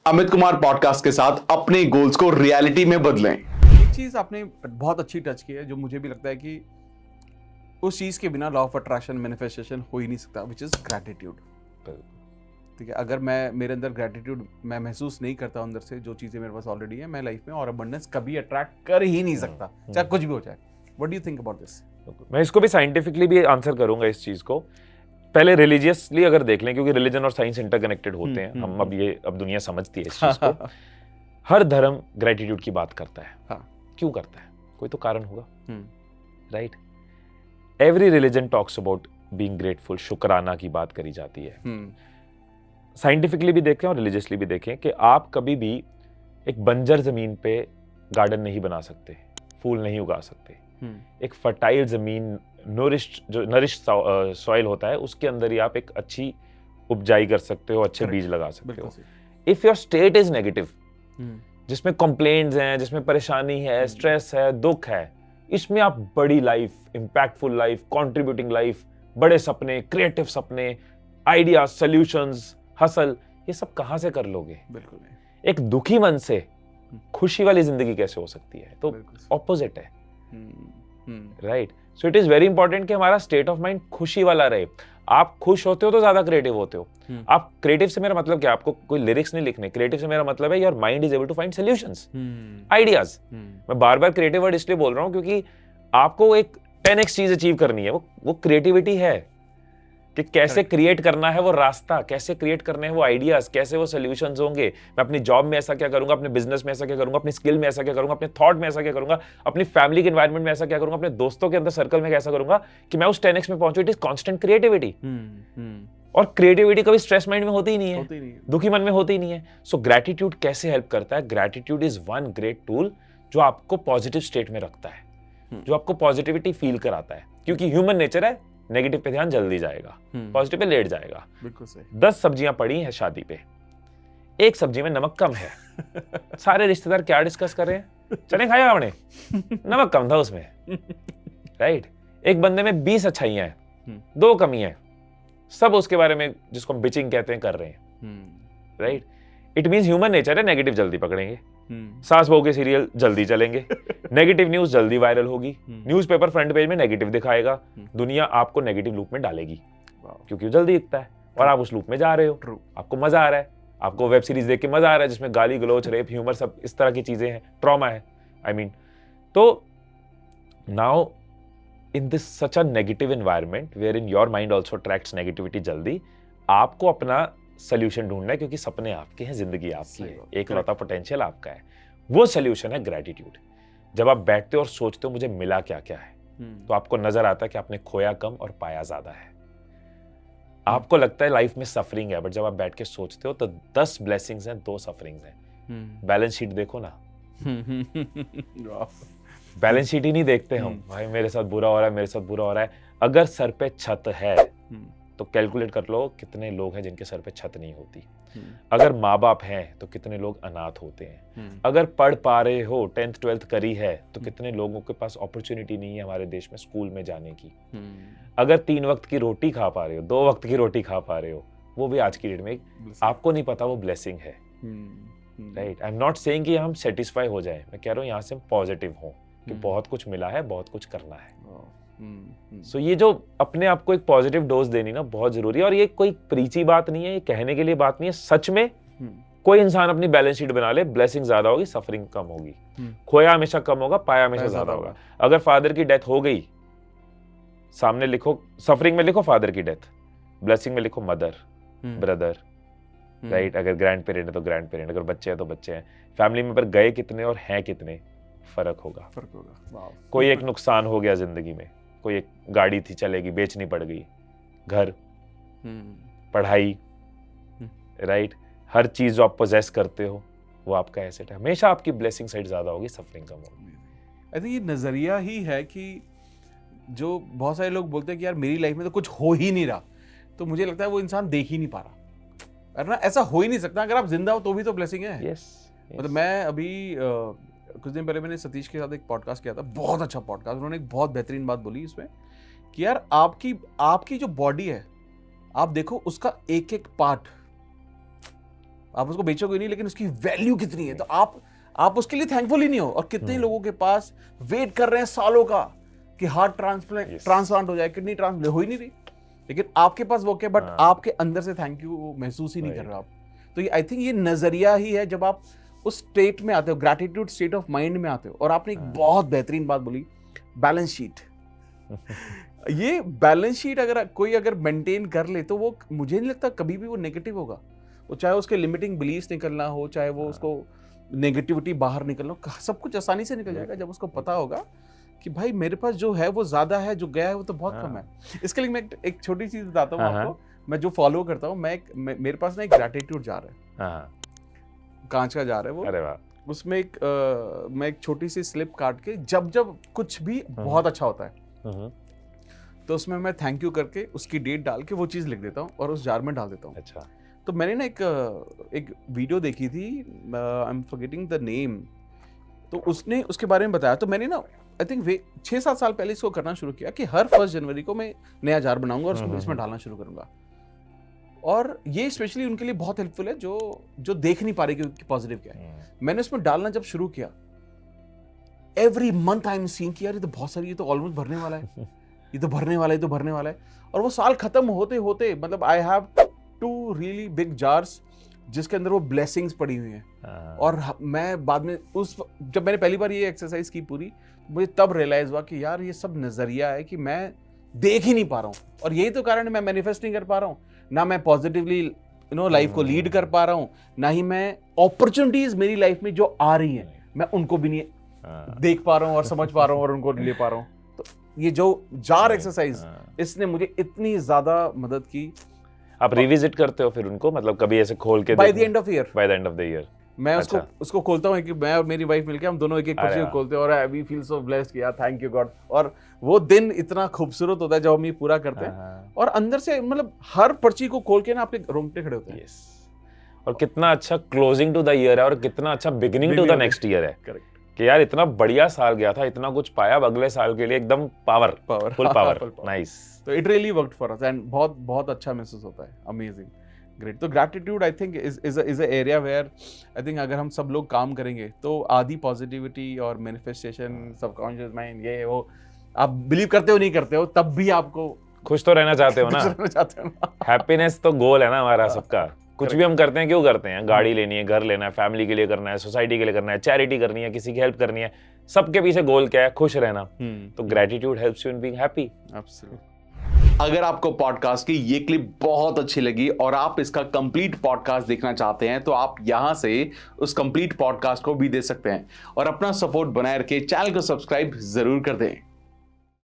Amit Kumar podcast के साथ अपने गोल्स को रियलिटी में बदलें। एक चीज आपने बहुत अच्छी टच की है जो मुझे भी लगता है कि उस चीज के बिना लॉ ऑफ अट्रैक्शन मैनिफेस्टेशन हो ही नहीं सकता, विच इज ग्रैटिट्यूड। ठीक है, अगर मैं मेरे अंदर ग्रैटिट्यूड मैं महसूस नहीं करता अंदर से, जो चीजें मेरे पास ऑलरेडी है, मैं लाइफ में और अबंडेंस कभी अट्रैक्ट कर ही नहीं सकता, चाहे कुछ भी हो जाए। What do you think about this? मैं इसको भी साइंटिफिकली भी आंसर करूंगा इस चीज को। पहले रिलीजियसली अगर देख लें, क्योंकि रिलीजन और साइंस इंटरकनेक्टेड होते हैं, हम अब दुनिया समझती है इस चीज को। हर धर्म ग्रेटिट्यूड की बात करता है। क्यों करता है? कोई तो कारण होगा, right? Every religion talks about being grateful, शुक्राना की बात करी जाती है। साइंटिफिकली भी देखें और रिलीजियसली भी देखें कि आप कभी भी एक बंजर जमीन पे गार्डन नहीं बना सकते, फूल नहीं उगा सकते। एक फर्टाइल जमीन, नरिश्ड सॉइल होता है, उसके अंदर ही आप एक अच्छी उपजाई कर सकते हो, अच्छे बीज लगा सकते हो। If your state is negative, जिसमें कंप्लेंट्स हैं, जिसमें परेशानी है, स्ट्रेस है, दुख है, इसमें आप बड़ी life, impactful life, contributing life, बड़े सपने, क्रिएटिव सपने, आइडियाज, सॉल्यूशंस, हसल, ये सब कहां से कर लोगे? बिल्कुल नहीं। एक दुखी मन से खुशी वाली जिंदगी कैसे हो सकती है? तो ऑपोजिट है, right? So it is very important कि हमारा स्टेट ऑफ माइंड खुशी वाला रहे। आप खुश होते हो तो ज्यादा क्रिएटिव होते हो। आप क्रिएटिव से मेरा मतलब क्या? आपको कोई लिरिक्स नहीं लिखने। क्रिएटिव से मेरा मतलब है your mind is able to find solutions, ideas. मैं बार बार क्रिएटिव वर्ड इसलिए बोल रहा हूं क्योंकि आपको एक 10x चीज अचीव करनी है। वो क्रिएटिविटी है कि कैसे क्रिएट करना है वो रास्ता, कैसे क्रिएट करने हैं वो आइडियाज, कैसे वो सॉल्यूशंस होंगे। मैं अपनी जॉब में ऐसा क्या करूंगा, अपने बिजनेस में ऐसा क्या करूंगा, अपनी स्किल में ऐसा क्या करूंगा, अपने थॉट में ऐसा क्या करूंगा, अपनी फैमिली के एनवायरनमेंट में ऐसा क्या करूंगा, अपने दोस्तों के अंदर सर्कल में कैसा करूंगा कि मैं उस 10x में पहुंचूं। It is constant creativity. और क्रिएटिविटी कभी स्ट्रेस माइंड में होती ही नहीं है, दुखी मन में होती ही नहीं है। सो ग्रैटिट्यूड कैसे हेल्प करता है? Gratitude is one great tool जो आपको पॉजिटिव स्टेट में रखता है, जो आपको पॉजिटिविटी फील कराता है। क्योंकि ह्यूमन नेचर है, नेगेटिव पे ध्यान जल्दी जाएगा, पॉजिटिव पे लेट जाएगा। बिल्कुल सही। 10 सब्जियां पड़ी हैं शादी पे, एक सब्जी में नमक कम है। सारे रिश्तेदार क्या डिस्कस कर रहे हैं? चने खाया आपने? नमक कम था उसमें, राइट? एक बंदे में 20 अच्छाइयां हैं, 2 कमियां हैं, सब उसके बारे में, जिसको हम बिचिंग कहते हैं, कर रहे हैं, right? It means human nature है, नेगेटिव जल्दी पकड़ेंगे। सास बहू के सीरियल जल्दी चलेंगे, नेगेटिव न्यूज जल्दी वायरल होगी, न्यूज़पेपर फ्रंट पेज में नेगेटिव दिखाएगा, दुनिया आपको नेगेटिव लूप में डालेगी क्योंकि वो जल्दी दिखता है और आप उस लूप में जा रहे हो। आपको मजा आ रहा है, आपको वेब सीरीज देख के मजा आ रहा है जिसमें गाली गलौज, रेप, ह्यूमर, सब इस तरह की चीजें हैं, ट्रॉमा है, आई मीन। तो now in this such a negative environment where in your mind also attracts negativity जल्दी, आपको अपना सोल्यूशन ढूंढना है क्योंकि सपने आपके हैं, जिंदगी आपकी है, एक लौता पोटेंशियल आपका है। वो सोल्यूशन है ग्रैटिट्यूड। जब आप बैठते हो और सोचते हो मुझे मिला क्या क्या है, तो आपको नजर आता है कि आपने खोया कम और पाया ज्यादा है। आपको लगता है लाइफ में सफरिंग है, बट जब आप बैठ के सोचते हो तो 10 ब्लेसिंग्स हैं, 2 सफरिंग्स हैं। बैलेंस शीट देखो ना, बैलेंस शीट ही नहीं देखते हम। भाई मेरे साथ बुरा हो रहा है, मेरे साथ बुरा हो रहा है। अगर सर पे छत है तो कैलकुलेट कर लो कितने लोग हैं जिनके सर पे छत नहीं होती। अगर माँ बाप हैं तो कितने लोग अनाथ होते हैं। अगर पढ़ पा रहे हो, 10th 12th करी है, तो कितने लोगों के पास अपॉर्चुनिटी नहीं है हमारे देश में स्कूल में जाने की। अगर 3 वक्त की रोटी खा पा रहे हो, 2 वक्त की रोटी खा पा रहे हो, वो भी आज की डेट में आपको नहीं पता वो ब्लेसिंग है, right? I am not saying कि हम सेटिस्फाई हो जाए, मैं कह रहा हूँ यहाँ से हम पॉजिटिव हो कि बहुत कुछ मिला है, बहुत कुछ करना है। सो ये जो अपने आप को एक पॉजिटिव डोज देनी ना बहुत जरूरी है। और ये कोई प्रीची बात नहीं है, ये कहने के लिए बात नहीं है। सच में कोई इंसान अपनी बैलेंस शीट बना ले, ब्लेसिंग ज्यादा होगी, सफरिंग कम होगी। खोया हमेशा कम होगा, पाया हमेशा ज्यादा होगा। अगर फादर की डेथ हो गई, सामने लिखो, सफरिंग में लिखो फादर की डेथ, ब्लेसिंग में लिखो मदर, ब्रदर, राइट? अगर ग्रैंड पेरेंट है तो ग्रैंड पेरेंट, अगर बच्चे हैं तो बच्चे हैं। फैमिली में पर गए कितने और हैं कितने, फर्क होगा। कोई एक नुकसान हो गया जिंदगी में, कोई एक गाड़ी थी चलेगी, बेचनी पड़ गई, घर, पढ़ाई, राइट? हर चीज जो आप पोजेस करते हो वो आपका एसेट है। हमेशा आपकी ब्लेसिंग साइड ज्यादा होगी, सफरिंग कम होगी। आई थिंक ये नजरिया ही है कि जो बहुत सारे लोग बोलते हैं कि यार मेरी लाइफ में तो कुछ हो ही नहीं रहा, तो मुझे लगता है वो इंसान देख ही नहीं पा रहा, है ना? ऐसा हो ही नहीं सकता। अगर आप जिंदा हो तो भी तो ब्लेसिंग है। मतलब मैं अभी कुछ दिन पहले मैंने सतीश के साथ एक पॉडकास्ट किया था, बहुत अच्छा पॉडकास्ट। उन्होंने एक बहुत बेहतरीन बात बोली इसमें कि यार आपकी जो बॉडी है, आप देखो उसका एक एक पार्ट, आप उसको बेचोगे नहीं, लेकिन उसकी वैल्यू कितनी है, तो आप उसके लिए थैंकफुल ही नहीं हो। और कितने लोगों के पास वेट कर रहे हैं सालों का कि हार्ट ट्रांसप्लांट हो जाए, किडनी ट्रांसप्लांट, हो ही नहीं रही, लेकिन आपके पास वो क्या, बट आपके अंदर से थैंक यू महसूस ही नहीं कर रहे आप। तो ये आई थिंक ये नजरिया ही है, जब आप उस स्टेट में आते हो, ग्रैटिट्यूड स्टेट ऑफ माइंड में आते हो। और आपने एक बहुत बेहतरीन बात बोली, बैलेंस शीट। ये बैलेंस शीट अगर मेंटेन कर ले, तो वो मुझे नहीं लगता कभी भी वो नेगेटिव होगा। वो चाहे उसके लिमिटिंग बिलीफ्स निकलना हो, चाहे वो उसको नेगेटिविटी बाहर निकलना हो, सब कुछ आसानी से निकल जाएगा जब उसको पता होगा कि भाई मेरे पास जो है वो ज्यादा है, जो गया है वो तो बहुत कम है। इसके लिए मैं एक छोटी चीज बताता हूँ आपको, मैं जो फॉलो करता हूँ, मेरे पास ना एक ग्रैटिट्यूड जार है, कांच का जार है वो। अरे वाह। उसमें मैं एक छोटी सी स्लिप काट के, जब कुछ भी बहुत अच्छा होता है तो उसमें मैं थैंक यू करके उसकी डेट डाल के वो चीज़ लिख देता हूँ और उस जार में डाल देता हूँ। अच्छा। तो मैंने ना एक वीडियो देखी थी, I am forgetting the name, तो उसने उसके बारे में बताया। तो मैंने ना आई थिंक 6-7 साल पहले इसको करना शुरू किया कि हर 1 जनवरी को मैं नया जार बनाऊंगा और उसको इसमें डालना शुरू करूंगा। और ये स्पेशली उनके लिए बहुत हेल्पफुल है जो देख नहीं पा रहे कि पॉजिटिव क्या है। मैंने उसमें डालना जब शुरू किया, every month I am seeing कि यार ये तो बहुत सारी, ये तो ऑलमोस्ट भरने वाला है, ये तो भरने वाला है, ये तो भरने वाला है। और वो साल खत्म होते होते, मतलब I have 2 really big jars जिसके अंदर वो ब्लेसिंग्स पड़ी हुई हैं। और मैं बाद में जब मैंने पहली बार ये एक्सरसाइज की पूरी, मुझे तब रियलाइज हुआ कि यार ये सब नजरिया है कि मैं देख ही नहीं पा रहा हूँ। और यही तो कारण है मैं मैनिफेस्ट नहीं कर पा रहा हूँ, ना मैं पॉजिटिवली लाइफ को लीड कर पा रहा हूँ, ना ही मैं अपॉर्चुनिटीज मेरी लाइफ में जो आ रही हैं मैं उनको भी नहीं देख पा रहा हूँ और समझ पा रहा हूँ और उनको ले पा रहा हूँ। तो ये जो जार एक्सरसाइज, इसने मुझे इतनी ज्यादा मदद की। आप रिविजिट करते हो फिर उनको, मतलब कभी ऐसे खोल के? By the end of year मैं उसको खोलता हूँ कि मैं और मेरी वाइफ मिलके हम दोनों एक पर्ची खोलते हैं और वी फील सो ब्लेस्ड कि यार थैंक यू गॉड। और वो दिन इतना खूबसूरत होता है जब हम ये पूरा करते हैं, और अंदर से मतलब हर पर्ची को खोल के ना आपके रोंगटे खड़े होते हैं। और कितना अच्छा क्लोजिंग टू द ईयर है और कितना अच्छा beginning to the next year है। करेक्ट कि यार इतना बढ़िया साल गया था, इतना कुछ पाया, अब अगले साल के लिए एकदम फुल पावर। नाइस। तो it really worked for us and बहुत बहुत अच्छा महसूस होता है। Amazing, great. तो gratitude I think is a area where I think अगर हम सब लोग काम करेंगे तो आधी पॉजिटिविटी और मैनिफेस्टेशन, सबकॉन्शियस माइंड, ये वो आप बिलीव करते हो नहीं करते हो, तब भी आपको खुश तो रहना चाहते हो ना। हैप्पीनेस तो गोल है ना हमारा सबका। कुछ भी हम करते हैं, क्यों करते हैं? गाड़ी लेनी है, घर लेना है, फैमिली के लिए करना है, सोसाइटी के लिए करना है, चैरिटी करनी है, किसी की हेल्प करनी है, सबके पीछे गोल क्या है? खुश रहना। तो gratitude helps you in being happy. Absolutely. अगर आपको पॉडकास्ट की ये क्लिप बहुत अच्छी लगी और आप इसका कंप्लीट पॉडकास्ट देखना चाहते हैं, तो आप यहां से उस कंप्लीट पॉडकास्ट को भी दे सकते हैं। और अपना सपोर्ट बनाए रखे, चैनल को सब्सक्राइब जरूर कर दें।